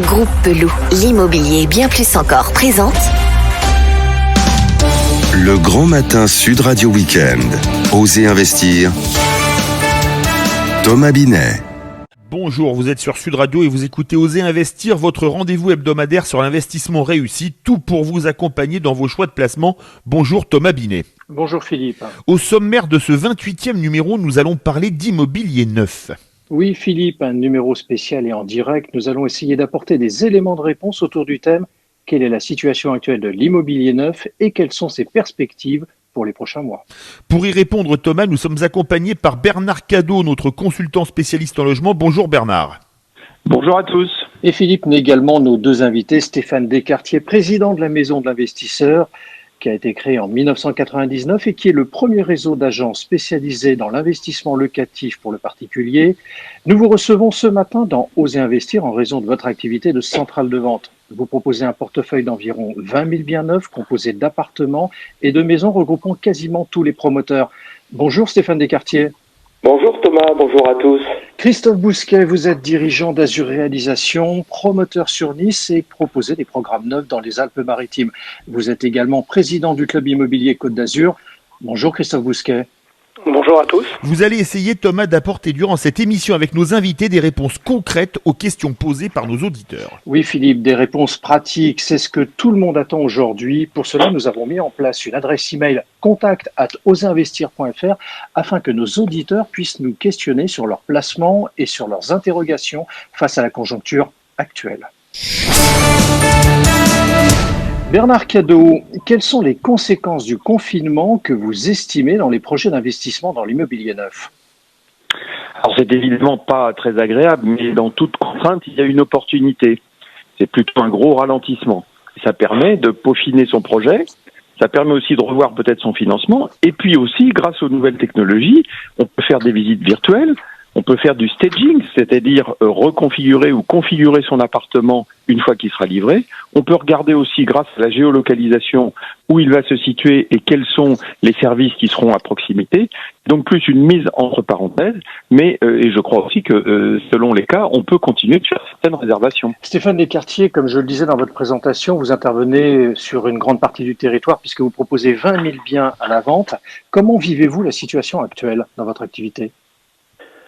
Groupe Pelou, l'immobilier bien plus encore présente Le Grand Matin Sud Radio Week-end. Osez investir. Thomas Binet. Bonjour, vous êtes sur Sud Radio et vous écoutez Osez investir, votre rendez-vous hebdomadaire sur l'investissement réussi, tout pour vous accompagner dans vos choix de placement. Bonjour Thomas Binet. Bonjour Philippe. Au sommaire de ce 28e numéro, nous allons parler d'immobilier neuf. Oui Philippe, un numéro spécial et en direct. Nous allons essayer d'apporter des éléments de réponse autour du thème « Quelle est la situation actuelle de l'immobilier neuf et quelles sont ses perspectives pour les prochains mois ?» Pour y répondre Thomas, nous sommes accompagnés par Bernard Cadot, notre consultant spécialiste en logement. Bonjour Bernard. Bonjour à tous. Et Philippe, mais également nos deux invités, Stéphane Descartier, président de la Maison de l'Investisseur, qui a été créé en 1999 et qui est le premier réseau d'agences spécialisées dans l'investissement locatif pour le particulier. Nous vous recevons ce matin dans Osez investir en raison de votre activité de centrale de vente. Vous proposez un portefeuille d'environ 20 000 biens neufs composé d'appartements et de maisons regroupant quasiment tous les promoteurs. Bonjour Stéphane Descartier. Bonjour Thomas, bonjour à tous. Christophe Bousquet, vous êtes dirigeant d'Azur Réalisation, promoteur sur Nice et proposez des programmes neufs dans les Alpes-Maritimes. Vous êtes également président du club immobilier Côte d'Azur. Bonjour Christophe Bousquet. Bonjour à tous. Vous allez essayer, Thomas, d'apporter durant cette émission avec nos invités des réponses concrètes aux questions posées par nos auditeurs. Oui Philippe, des réponses pratiques, c'est ce que tout le monde attend aujourd'hui. Pour cela, nous avons mis en place une adresse email contact@oseinvestir.fr afin que nos auditeurs puissent nous questionner sur leur placement et sur leurs interrogations face à la conjoncture actuelle. Bernard Cadot, quelles sont les conséquences du confinement que vous estimez dans les projets d'investissement dans l'immobilier neuf ? Alors c'est évidemment pas très agréable, mais dans toute contrainte, il y a une opportunité. C'est plutôt un gros ralentissement. Ça permet de peaufiner son projet, ça permet aussi de revoir peut-être son financement, et puis aussi, grâce aux nouvelles technologies, on peut faire des visites virtuelles, on peut faire du staging, c'est-à-dire reconfigurer ou configurer son appartement une fois qu'il sera livré. On peut regarder aussi, grâce à la géolocalisation, où il va se situer et quels sont les services qui seront à proximité. Donc plus une mise entre parenthèses, mais et je crois aussi que selon les cas, on peut continuer de faire certaines réservations. Stéphane Descartier, comme je le disais dans votre présentation, vous intervenez sur une grande partie du territoire puisque vous proposez 20 000 biens à la vente. Comment vivez-vous la situation actuelle dans votre activité ?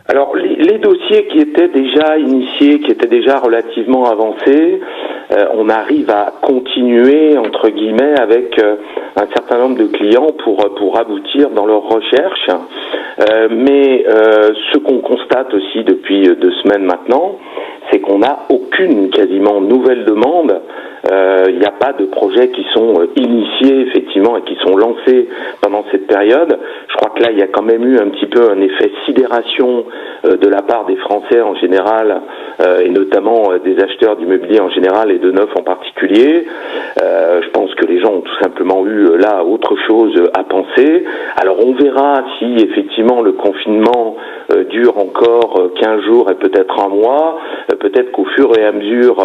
Alors, les dossiers qui étaient déjà initiés, qui étaient déjà relativement avancés, on arrive à continuer, entre guillemets, avec un certain nombre de clients pour aboutir dans leurs recherches. Mais ce qu'on constate aussi depuis 2 semaines maintenant, c'est qu'on n'a aucune quasiment nouvelle demande. Il n'y a pas de projets qui sont initiés effectivement et qui sont lancés pendant cette période. Je crois que là il y a quand même eu un petit peu un effet sidération de la part des Français en général et notamment des acheteurs d'immobilier en général et de neuf en particulier. Je pense que les gens ont tout simplement eu là autre chose à penser. Alors on verra si effectivement le confinement dure encore 15 jours et peut-être un mois. Peut-être qu'au fur et à mesure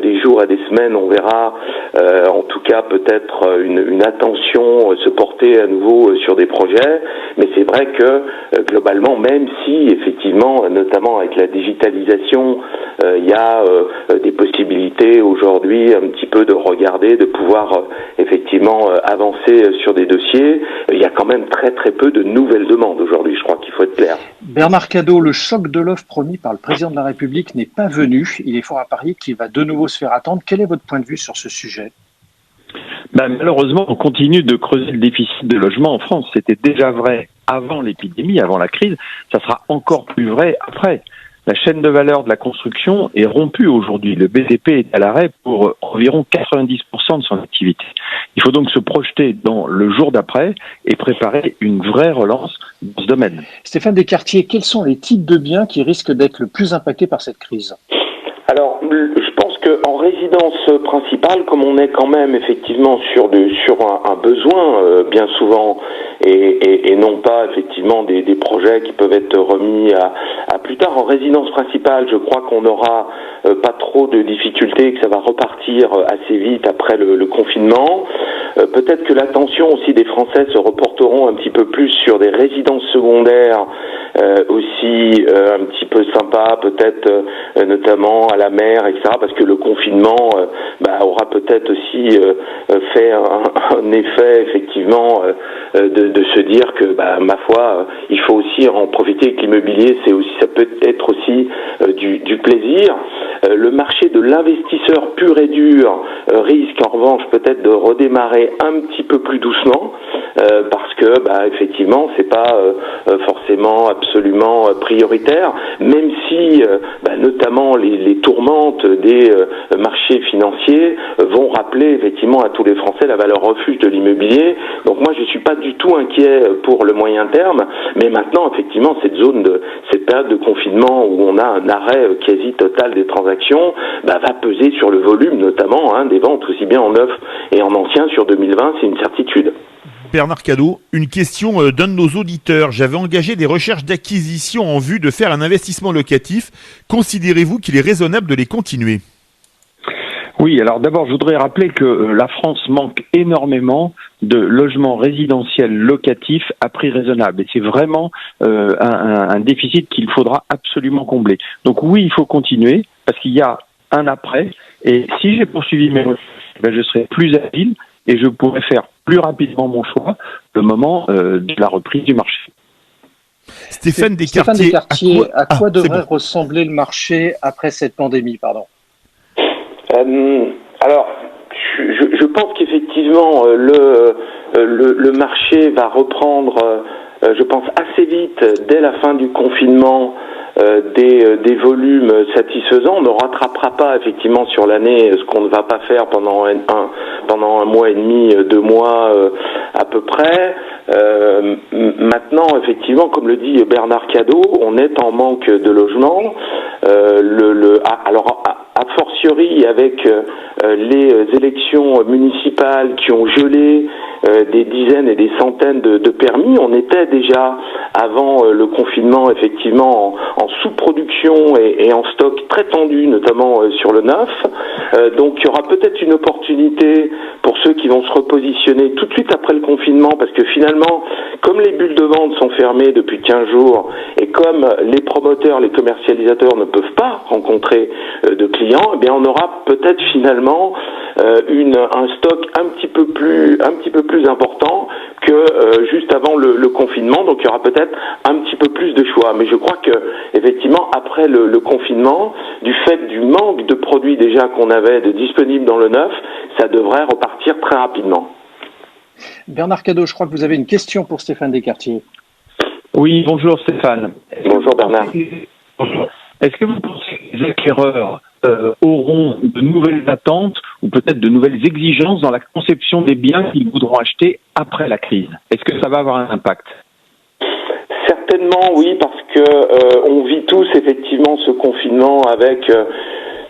des jours et des semaines, on verra en tout cas peut-être une attention se porter à nouveau sur des projets. Mais c'est vrai que globalement, même si effectivement, notamment avec la digitalisation, il y a des possibilités aujourd'hui un petit peu de regarder, de pouvoir effectivement avancer sur des dossiers, il y a quand même très très peu de nouvelles demandes aujourd'hui, je crois qu'il faut être clair. Bernard Cadot, le choc de l'offre promis par le président de la République n'est pas venu. Il est fort à parier qu'il va de nouveau se faire attendre. Quel est votre point de vue sur ce sujet ? Malheureusement, on continue de creuser le déficit de logement en France. C'était déjà vrai avant l'épidémie, avant la crise. Ça sera encore plus vrai après. La chaîne de valeur de la construction est rompue aujourd'hui. Le BTP est à l'arrêt pour environ 90% de son activité. Il faut donc se projeter dans le jour d'après et préparer une vraie relance dans ce domaine. Stéphane Descartier, quels sont les types de biens qui risquent d'être le plus impactés par cette crise ? Alors, je pense qu'en résidence principale, comme on est quand même effectivement sur un besoin bien souvent et non pas effectivement des projets qui peuvent être remis à plus tard, en résidence principale, je crois qu'on n'aura pas trop de difficultés, que ça va repartir assez vite après le confinement. Peut-être que l'attention aussi des Français se reporteront un petit peu plus sur des résidences secondaires aussi un petit peu sympa, peut-être notamment à la mer, etc. Parce que le confinement aura peut-être aussi fait un effet effectivement de se dire que ma foi, il faut aussi en profiter, avec l'immobilier, ça peut être aussi du plaisir. Le marché de l'investisseur pur et dur risque en revanche peut-être de redémarrer un petit peu plus doucement parce que effectivement c'est pas forcément absolument prioritaire, même si notamment les tourmentes des marchés financiers vont rappeler effectivement à tous les Français la valeur refuge de l'immobilier. Donc moi je suis pas du tout inquiet pour le moyen terme, mais maintenant effectivement cette période de confinement où on a un arrêt quasi total des transactions va peser sur le volume notamment des ventes aussi bien en neuf et en ancien sur 2020, c'est une certitude. Bernard Cadot, une question d'un de nos auditeurs. J'avais engagé des recherches d'acquisition en vue de faire un investissement locatif. Considérez-vous qu'il est raisonnable de les continuer ? Oui, alors d'abord, je voudrais rappeler que la France manque énormément de logements résidentiels locatifs à prix raisonnable. Et c'est vraiment un déficit qu'il faudra absolument combler. Donc oui, il faut continuer, parce qu'il y a un après. Et si j'ai poursuivi mes recherches, je serai plus agile et je pourrai faire plus rapidement mon choix le moment de la reprise du marché. Stéphane Descartier, à quoi devrait ressembler le marché après cette pandémie, pardon ? Alors, je pense qu'effectivement le marché va reprendre, je pense assez vite dès la fin du confinement. Des volumes satisfaisants. On ne rattrapera pas effectivement sur l'année ce qu'on ne va pas faire pendant un mois et demi, 2 mois à peu près. Maintenant, effectivement, comme le dit Bernard Cadot, on est en manque de logements. Alors, a fortiori avec les élections municipales qui ont gelé des dizaines et des centaines de permis, on était déjà avant le confinement effectivement en sous-production et en stock très tendu, notamment sur le neuf. Donc il y aura peut-être une opportunité pour ceux qui vont se repositionner tout de suite après le confinement, parce que finalement, comme les bulles de vente sont fermées depuis 15 jours et comme les promoteurs, les commercialisateurs ne peuvent pas rencontrer de clients, eh bien on aura peut-être finalement un stock un petit peu plus important que juste avant le confinement. Donc il y aura peut-être un petit peu plus de choix. Mais je crois que effectivement après le confinement, du fait du manque de produits déjà qu'on avait de disponibles dans le neuf, ça devrait repartir très rapidement. Bernard Cadot, je crois que vous avez une question pour Stéphane Descartier. Oui, bonjour Stéphane. Bonjour Bernard. Bonjour. Est-ce que vous pensez que les acquéreurs auront de nouvelles attentes ou peut-être de nouvelles exigences dans la conception des biens qu'ils voudront acheter après la crise ? Est-ce que ça va avoir un impact ? Certainement oui, parce que on vit tous effectivement ce confinement avec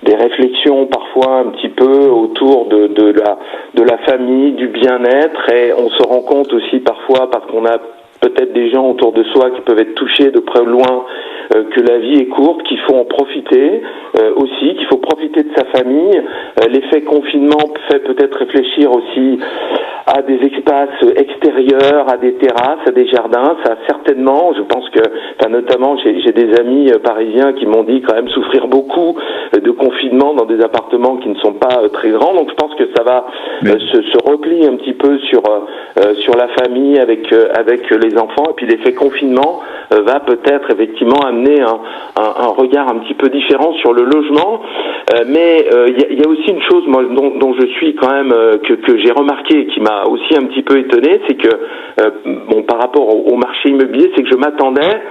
des réflexions parfois un petit peu autour de la famille, du bien-être, et on se rend compte aussi parfois, parce qu'on a peut-être des gens autour de soi qui peuvent être touchés de près ou loin, que la vie est courte, qu'il faut en profiter aussi, qu'il faut profiter de sa famille. L'effet confinement fait peut-être réfléchir aussi à des espaces extérieurs, à des terrasses, à des jardins. Ça certainement, je pense que, notamment j'ai des amis parisiens qui m'ont dit quand même souffrir beaucoup de confinement dans des appartements qui ne sont pas très grands. Donc je pense que ça va se replier un petit peu sur la famille avec les enfants. Et puis l'effet confinement va peut-être effectivement amener un regard un petit peu différent sur le logement. Mais il y a aussi une chose moi, dont je suis quand même que j'ai remarqué et qui m'a aussi un petit peu étonné, c'est que par rapport au marché immobilier, c'est que je m'attendais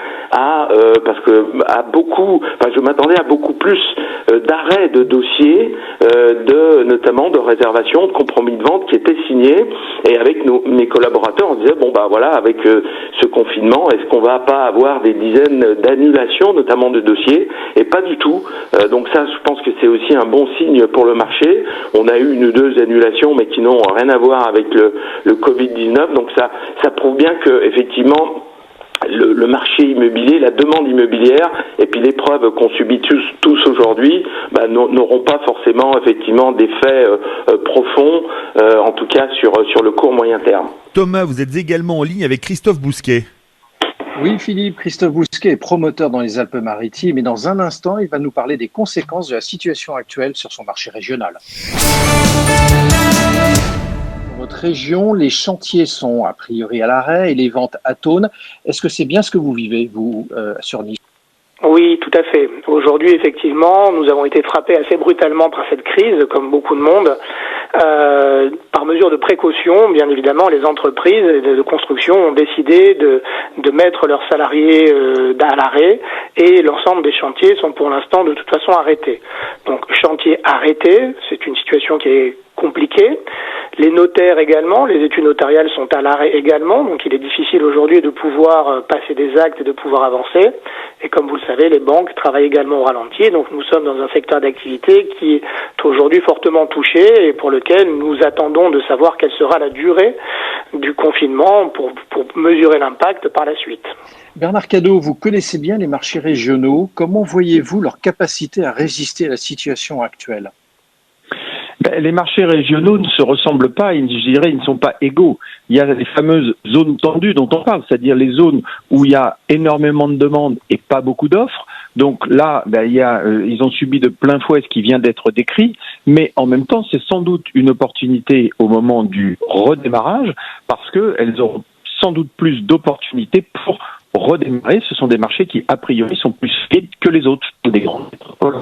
je m'attendais à beaucoup plus d'arrêts de dossiers, notamment de réservations, de compromis de vente qui étaient signés, et avec mes collaborateurs, on disait avec ce confinement, est-ce qu'on va pas avoir des dizaines d'annulations, notamment de dossiers, et pas du tout. Donc ça, je pense que c'est aussi un bon signe pour le marché. On a eu 1 ou 2 annulations, mais qui n'ont rien à voir avec le Covid-19. Donc ça prouve bien que effectivement le marché immobilier, la demande immobilière, et puis l'épreuve qu'on subit tous aujourd'hui, n'auront pas forcément effectivement d'effets profonds, en tout cas sur le court moyen terme. Thomas, vous êtes également en ligne avec Christophe Bousquet. Oui, Philippe, Christophe Bousquet est promoteur dans les Alpes-Maritimes et dans un instant, il va nous parler des conséquences de la situation actuelle sur son marché régional. Dans votre région, les chantiers sont a priori à l'arrêt et les ventes atone. Est-ce que c'est bien ce que vous vivez, vous, sur Nice ? Oui, tout à fait. Aujourd'hui, effectivement, nous avons été frappés assez brutalement par cette crise, comme beaucoup de monde. Par mesure de précaution, bien évidemment, les entreprises de construction ont décidé de mettre leurs salariés à l'arrêt et l'ensemble des chantiers sont pour l'instant de toute façon arrêtés. Donc, chantier arrêté, c'est une situation qui est compliquée. Les notaires également, les études notariales sont à l'arrêt également, donc il est difficile aujourd'hui de pouvoir passer des actes et de pouvoir avancer. Et comme vous le savez, les banques travaillent également au ralenti, donc nous sommes dans un secteur d'activité qui est aujourd'hui fortement touché et pour lequel nous attendons de savoir quelle sera la durée du confinement pour mesurer l'impact par la suite. Bernard Cadot, vous connaissez bien les marchés régionaux. Comment voyez-vous leur capacité à résister à la situation actuelle ? Les marchés régionaux ne se ressemblent pas, je dirais, ils ne sont pas égaux. Il y a les fameuses zones tendues dont on parle, c'est-à-dire les zones où il y a énormément de demandes et pas beaucoup d'offres. Donc là, ils ont subi de plein fouet ce qui vient d'être décrit, mais en même temps, c'est sans doute une opportunité au moment du redémarrage, parce qu'elles auront sans doute plus d'opportunités pour redémarrer. Ce sont des marchés qui, a priori, sont plus vides que les autres, des grandes métropoles,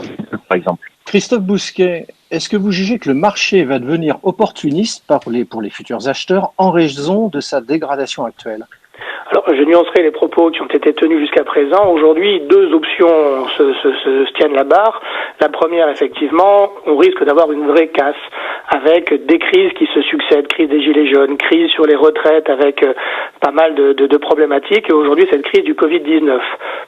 par exemple. Christophe Bousquet, est-ce que vous jugez que le marché va devenir opportuniste pour les futurs acheteurs en raison de sa dégradation actuelle ? Alors, je nuancerai les propos qui ont été tenus jusqu'à présent. Aujourd'hui, deux options se tiennent la barre. La première, effectivement, on risque d'avoir une vraie casse avec des crises qui se succèdent, crise des gilets jaunes, crise sur les retraites avec pas mal de problématiques. Et aujourd'hui, cette crise du Covid-19.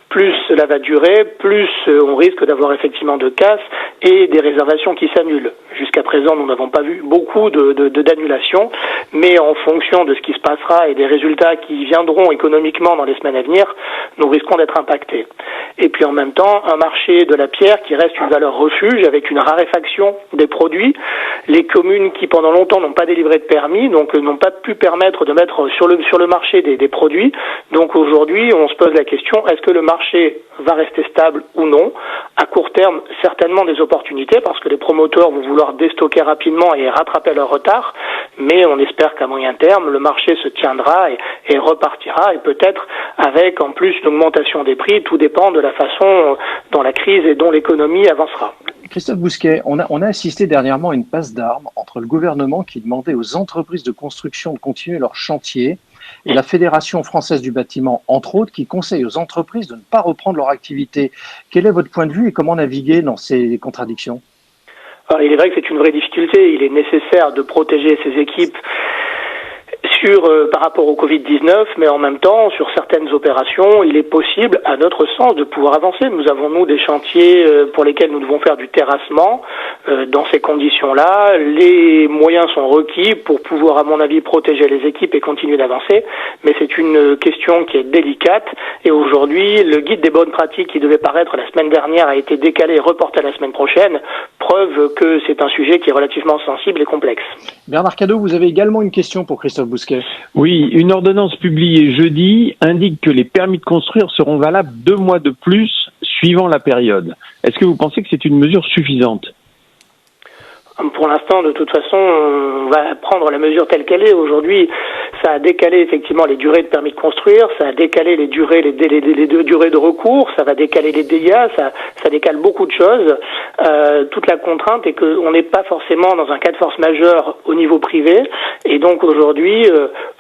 Plus cela va durer, plus on risque d'avoir effectivement de casse et des réservations qui s'annulent. Jusqu'à présent, nous n'avons pas vu beaucoup d'annulations, mais en fonction de ce qui se passera et des résultats qui viendront économiquement dans les semaines à venir, nous risquons d'être impactés. Et puis en même temps, un marché de la pierre qui reste une valeur refuge avec une raréfaction des produits. Les communes qui pendant longtemps n'ont pas délivré de permis, donc n'ont pas pu permettre de mettre sur le marché des produits. Donc aujourd'hui, on se pose la question, est-ce que le marché va rester stable ou non? À court terme, certainement des opportunités parce que les promoteurs vont vouloir déstocker rapidement et rattraper leur retard, mais on espère qu'à moyen terme, le marché se tiendra et repartira et peut-être avec en plus une augmentation des prix, tout dépend de la façon dont la crise et dont l'économie avancera. Christophe Bousquet, on a assisté dernièrement à une passe d'armes entre le gouvernement qui demandait aux entreprises de construction de continuer leur chantier et la Fédération française du bâtiment, entre autres, qui conseille aux entreprises de ne pas reprendre leur activité. Quel est votre point de vue et comment naviguer dans ces contradictions ? Alors, il est vrai que c'est une vraie difficulté. Il est nécessaire de protéger ces équipes par rapport au Covid-19, mais en même temps, sur certaines opérations, il est possible, à notre sens, de pouvoir avancer. Nous avons, nous, des chantiers pour lesquels nous devons faire du terrassement. Dans ces conditions-là, les moyens sont requis pour pouvoir, à mon avis, protéger les équipes et continuer d'avancer. Mais c'est une question qui est délicate. Et aujourd'hui, le guide des bonnes pratiques qui devait paraître la semaine dernière a été décalé et reporté à la semaine prochaine. Preuve que c'est un sujet qui est relativement sensible et complexe. Bernard Cadot, vous avez également une question pour Christophe Bousquet. Oui, une ordonnance publiée jeudi indique que les permis de construire seront valables 2 mois de plus suivant la période. Est-ce que vous pensez que c'est une mesure suffisante ? Pour l'instant, de toute façon, on va prendre la mesure telle qu'elle est. Aujourd'hui, ça a décalé effectivement les durées de permis de construire, ça a décalé les durées de recours, ça va décaler les dégâts, ça décale beaucoup de choses. Toute la contrainte est qu'on n'est pas forcément dans un cas de force majeure au niveau privé. Et donc aujourd'hui,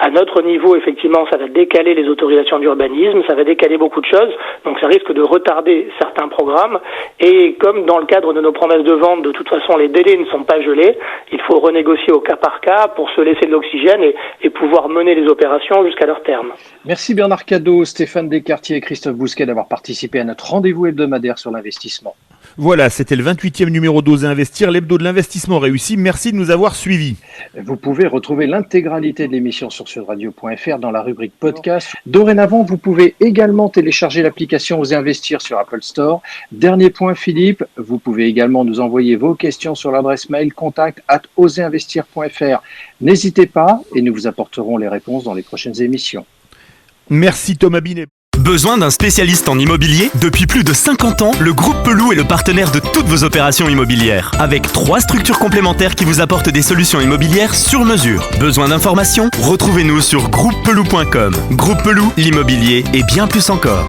à notre niveau, effectivement, ça va décaler les autorisations d'urbanisme, ça va décaler beaucoup de choses. Donc ça risque de retarder certains programmes. Et comme dans le cadre de nos promesses de vente, de toute façon, les délais ne sont pas gelés, il faut renégocier au cas par cas pour se laisser de l'oxygène et pouvoir mener les opérations jusqu'à leur terme. Merci Bernard Cadot, Stéphane Descartiers et Christophe Bousquet d'avoir participé à notre rendez-vous hebdomadaire sur l'investissement. Voilà, c'était le 28e numéro d'Oser Investir, l'hebdo de l'investissement réussi. Merci de nous avoir suivis. Vous pouvez retrouver l'intégralité de l'émission sur sudradio.fr dans la rubrique podcast. Dorénavant, vous pouvez également télécharger l'application Oser Investir sur Apple Store. Dernier point, Philippe, vous pouvez également nous envoyer vos questions sur l'adresse mail contact@oserinvestir.fr. N'hésitez pas et nous vous apporterons les réponses dans les prochaines émissions. Merci Thomas Binet. Besoin d'un spécialiste en immobilier ? Depuis plus de 50 ans, le groupe Pelou est le partenaire de toutes vos opérations immobilières. Avec 3 structures complémentaires qui vous apportent des solutions immobilières sur mesure. Besoin d'informations ? Retrouvez-nous sur groupepelou.com. Groupe Pelou, l'immobilier et bien plus encore.